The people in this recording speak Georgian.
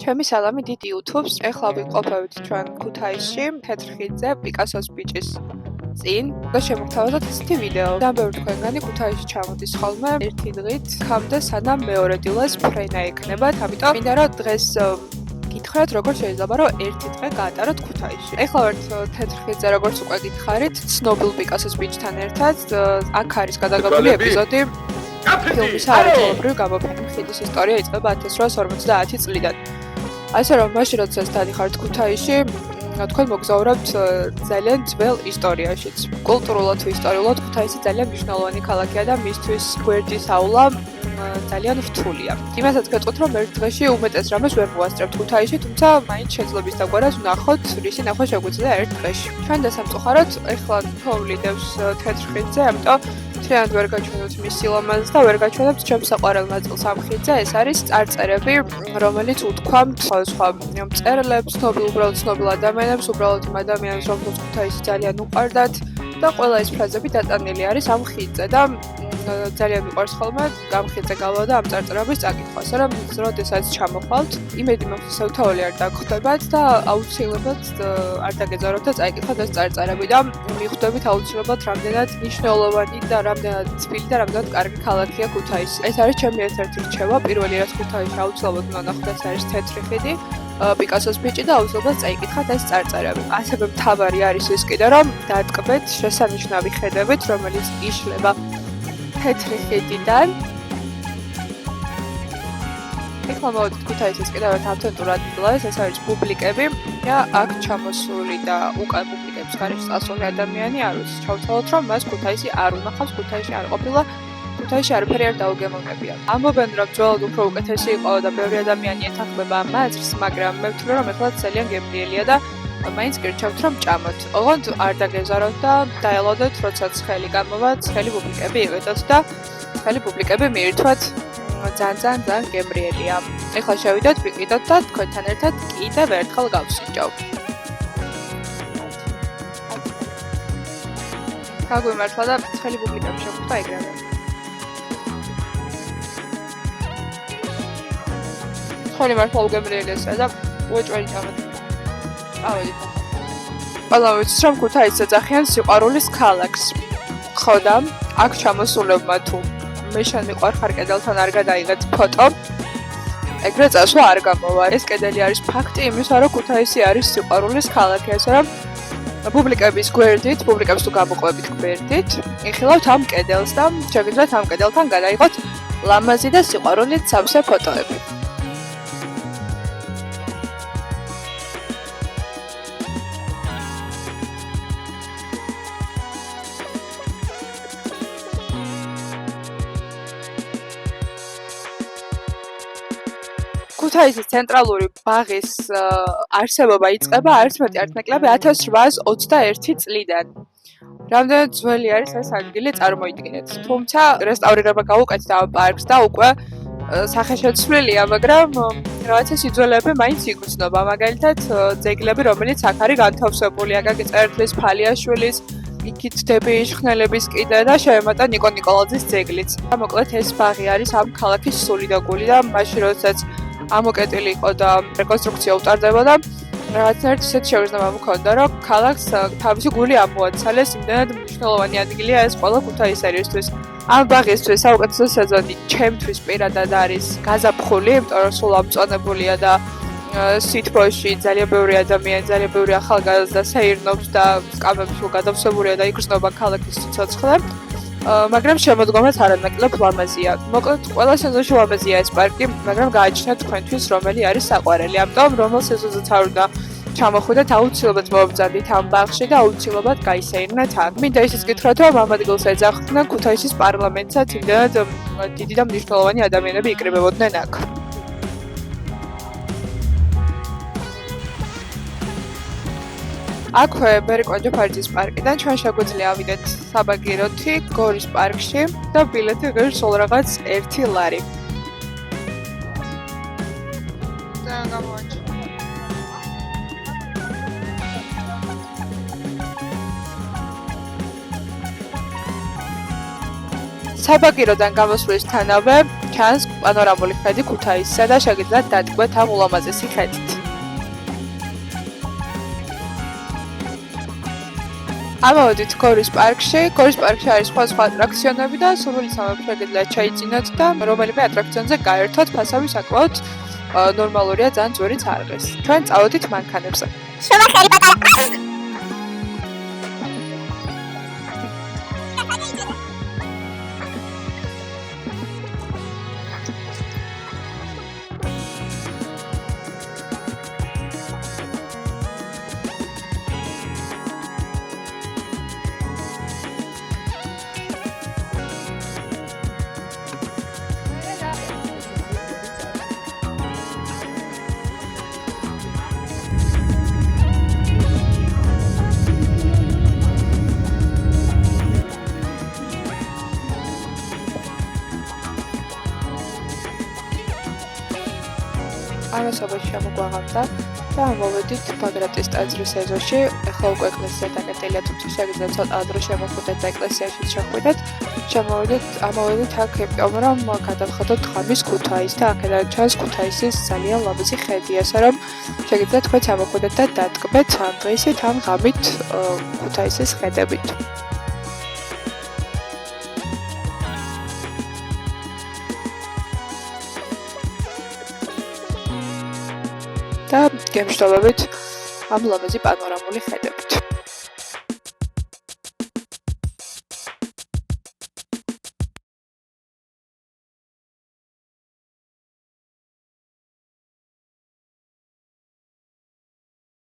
ჩემი სალამი დიდ YouTube-ს. ეხლა ვიყოფებით ჩვენ ქუთაისში, თეთრხიდზე, პიკასოს ბიჭის წინ და შემოგთავაზოთ ესეთი ვიდეო. დამბევრ თქვენგანი ქუთაისში ჩამოდის ხოლმე ერთი დღით, ხამდე სანამ მეორე დილას ფრენა ექნებათ, ამიტომ მინდა რომ დღეს გითხრათ, როგორ შეიძლება რომ ერთი დღე გაატაროთ ქუთაისში. ეხლა ვართ თეთრხიდზე, როგორც უკვე გითხარით, ცნობილ პიკასოს ბიჭთან ერთად. აქ არის გადაღებული ეპიზოდი ფილმის არაერთობრივ გამოფენა. ხიდის ისტორია იწყება 1850 წლიდან. ასე რომ, მაშინ როდესაც დავიხართ ქუთაისში, თქვენ მოგზაურობთ ძალიან ძველ ისტორიაშიც. კულტურულად თუ ისტორიულად ქუთაისი ძალიან მნიშვნელოვანი ქალაქია და მისთვის გვერდის ავლა ძალიან რთულია. იმასაც გეტყვით, რომ ერთ დღეში უმეტეს რამეს ვერ მოვასწრებთ ქუთაისში, თუმცა მაინც შეძლებს დაგვარას ვნახოთ, რისი ნახვა შეგვიძლია ერთ დღეში. ჩვენ და სამწუხაროდ ეხლა თოვლიდებს თეთრხიდზე, ამიტომ მთლიანად ვერ გაჩვენოთ მის სილამაზეს და ვერ გაჩვენებთ ჩემს საყვარელ ნაწილს ამ ხიდზე. ეს არის წარწერები, რომელიც უთქვამთ სხვა მწერლებს, ცნობილ ადამიანებს, უბრალოდ იმ ადამიანებს, რომელთაც ქუთაისი ძალიან უყვარდათ და ყველა ეს ფრაზები დატანილი არის ამ ხიდზე და ძალიან მიყვარს ხოლმე ამ ხიდზე გავა და ამ წარწერების წაკითხვა. სანამ როდესაც ჩამოხვალთ, იმედი მაქვს საუთაოლი არ დაგხვდებათ და აუცილებლად არ დაგეძაროთ და წაიკითხოთ ეს წარწერები და მიხვდებით აუცილებლად რამდენად მნიშვნელოვანი და რამდენად თბილი და რამდენად კარგი ქალაქია ქუთაისი. ეს არის ჩემი ერთ-ერთი რჩევა. პირველი რაც ქუთაისში აუცილებლად უნდა ნახოთ, ეს არის თეთრი ხიდი, პიკასოს ბიჭი და აუცილებლად წაიკითხოთ ეს წარწერები. ასევე მთავარი არის ის კიდე, რომ დატკბეთ შესანიშნავი ხედებით, რომელიც იშლება თეთრი ხიდიდან. ეხლა მოვიდეთ ქუთაისის კიდევ ერთ ავთენტურ ადგილას, ეს არის პუბლიკები და აქ ჩამოსული და უკან პუბლიკების გარშემო წასული ადამიანი არ ვიცი, ჩავთვალოთ, რომ მას ქუთაისი არ უნახავს, ქუთაისში არ ყოფილა, ქუთაისში არაფერი არ დაუგემოვნებია. ამბობენ, რომ ძველად უფრო უკეთესი იყო და ბევრი ადამიანი ეთანხმება ამ აზრს, მაგრამ მე ვთვლი, რომ ეხლა ძალიან გემრიელია და მაინც გირჩევთ, რომ ჭამოთ. ოღონდ არ დაგეზაროთ და დაელოდეთ, როდესაც ხელი გამოვა, ხელი პუბლიკები ივედოთ და ხელი პუბლიკები მიირთვათ. ძალიან გემრიელია. ეხლა შევიდეთ, ვიყიდოთ და თქვენთან ერთად კიდევ ერთხელ გავსინჯავ. გაგვიმართლა და ხელი პუბლიკები შევხვდა ეგრევე. ხელი მართლა უგემრიელია და უეჭველი ჭამოთ. ავედით. ყველა ვიცით, რომ ქუთაისი ეძახიან სიყვარულის ქალაქს. ხო და აქ ჩამოსულებმა თუ მე შენ მიყვარხარ კედელთან არ გადაიღეთ ფოტო, ეგრე წასვლა არ გამოვა. ეს კედელი არის ფაქტი იმისა, რომ ქუთაისი არის სიყვარულის ქალაქი, ასე რომ პუბლიკების გვერდით, პუბლიკებს თუ გამოყვებით გვერდით, იხილავთ ამ კედელს და შეგიძლიათ ამ კედელთან გადაიღოთ ლამაზი და სიყვარულით სავსე ფოტოები. ქუთაისის ცენტრალური ბაღის არსებობა იწყება არც მეტი არც ნაკლები 1821 წლიდან. რამდენად ძველი არის ეს ადგილი, წარმოიდგინეთ. თუმცა რესტავრირება გაუკეთდა ამ პარკს და უკვე სახეშეცვლილია, მაგრამ რაღაცა სიძველეები მაინც იგრძნობა. მაგალითად, ძეგლები, რომელიც აქ არის განთავსებული, აკაკი წერეთლის, ფალიაშვილის, იქით დები შხნელების კიდე და შემეტა ნიკო ნიკოლაძის ძეგლიც. მოკლედ ეს ბაღი არის ამ ქალაქის სული და გული და მაშინ როდესაც ამოკეტილი იყო და რეკონსტრუქცია უტარდებოდა, რაღაცნაირად ისეთ შევიზნება მქონდა, რომ ქალაქს თავისი გული ამოაცალეს, იმდენად მნიშვნელოვანი ადგილია ეს ყველა ქუთაისელისთვის. ამ ბაღისთვის საუკეთესო სეზონი ჩემთვის პირადად არის გაზაფხული, იმიტომ რომ სულ ამწვანებულია და სითბოში ძალიან ბევრი ადამიანი, ძალიან ბევრი ახალგაზრდა სეირნობს და სკამებს გადავსებულია და იგრძნობა ქალაქის სიცოცხლე. მაგრამ შემოდგომაც არანაკლებ ლამაზია. მოკლედ, ყველა სეზონში ლამაზია ეს პარკი, მაგრამ გააჩნიათ თქვენთვის რომელი არის საყვარელი. ამიტომ რომელ სეზონზეც არ უნდა ჩამოხვიდეთ, აუცილებლად მოვბრძანდით ამ ბაღში და აუცილებლად გაისეირნეთ აქ. მინდა ისიც გითხრათ, რომ ამ ადგილს ეძახდნენ ქუთაისის პარლამენტსაც, იმდენად დიდი და მნიშვნელოვანი ადამიანები იკრიბებოდნენ აქ. აქვე ბერიკო ჯაფარიძის პარკიდან ჩვენ შეგვიძლია ავიდეთ საბაგიროთი გორის პარკში და ბილეთი ღირს სულ რაღაც 1 ლარი. და გამოვაჩინე. საბაგიროდან გამოსვლისთანავე ჩანს პანორამული ხედი ქუთაისსა და შეგიძლიათ დადგმეთ ამ ულამაზესი ხედით. ამოვედით გორის პარკში. გორის პარკში არის სხვა ატრაქციონები და სურვილი სამეფო შეგიძლიათ ჩაიძინოთ და რომელიმე ატრაქციონზე გაერთოთ. ფასები საკმაოდ ნორმალურია, ძალიან ძვირიც არ არის. ჩვენ წავედით მანქანებზე. შევახერი პატარა ამასობაში შემოგვაღამდა და ამოვედით ბაგრატის ტაძრის ეზოში. ახლა უკვე ეკლესია დაკეტილია, თუმცა შეგიძლიათ ცოტა ადრე შემოხვიდეთ და ეკლესიაში შეხვიდეთ. ამოვედით აქ რომ გადავხედოთ ღამის ქუთაისს და აქედან ჩანს ქუთაისის ძალიან ლამაზი ხედი, ასე რომ შეგიძლიათ თქვენც ამოხვიდეთ და დადგმეთ ამ დღისით ამ ღამით ქუთაისის ხედებით. და გემშვიდობებით ამ ლამაზი პანორამული ხედებით.